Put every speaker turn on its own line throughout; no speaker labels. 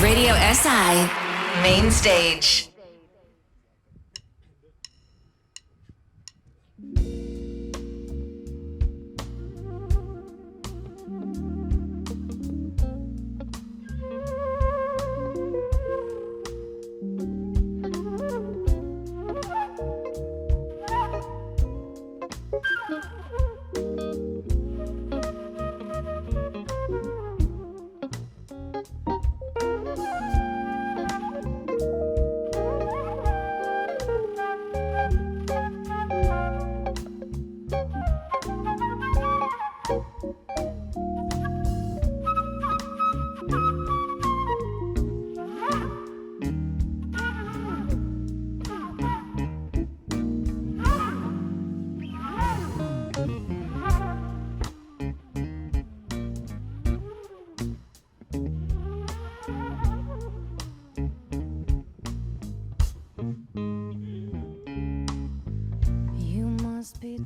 Radio SI Main Stage.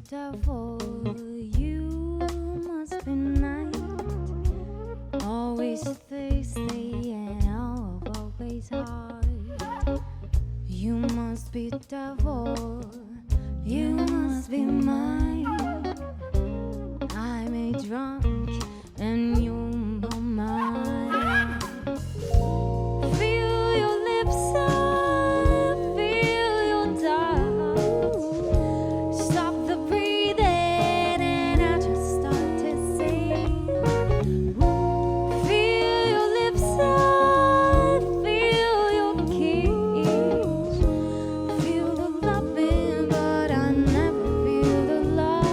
Devil, you must be night, always thirsty and always hard. You must be devil, you must be mine. I'm a drunk and you're mine. Feel your lips up, feel your touch. Stop the breathing and I just start to sing. Feel your lips up, feel your kiss. Feel the loving, but I never feel the love.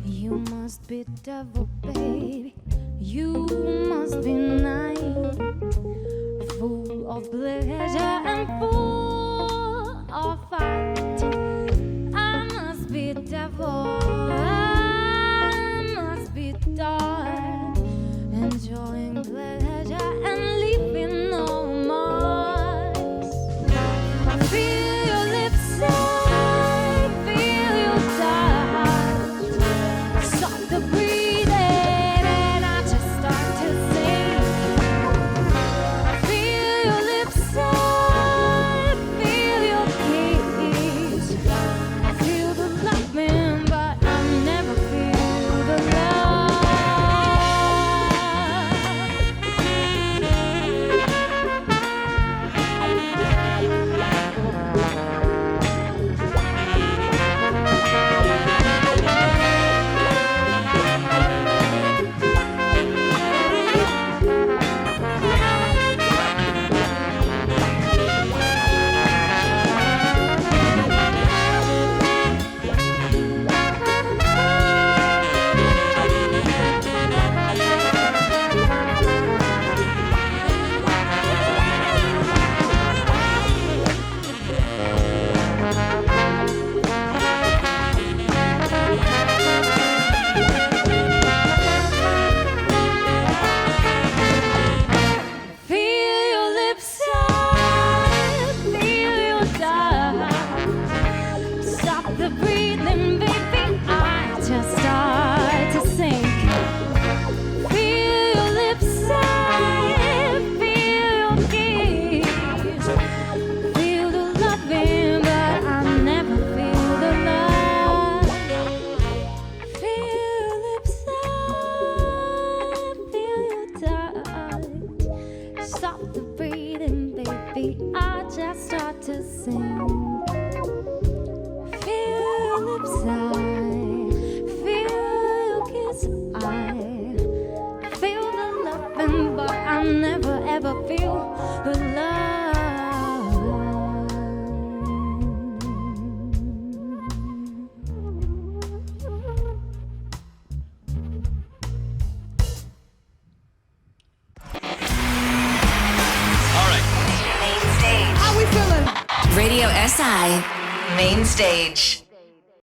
You must be devil, baby. You must be night, full of pleasure and full of fight. I must be devil, I must be dark, enjoying pleasure and leaving no marks. Feel your lips side, feel your touch. Stop the breathing and I just start to sing. Feel your lips side, feel your kiss. Feel the loving, but I never feel the love. Feel your lips up, feel your touch. Stop the breathing, baby, I just start to sink. Feel your lips up, feel your kiss. Feel the loving, but I never feel the love. Feel your lips up, feel your touch. Stop the breathing, baby, I just start to sing. Feel your lips, I feel your kiss, I feel the loving, but I never ever feel the love.
Main Stage.
How we feeling?
Radio SI Main Stage.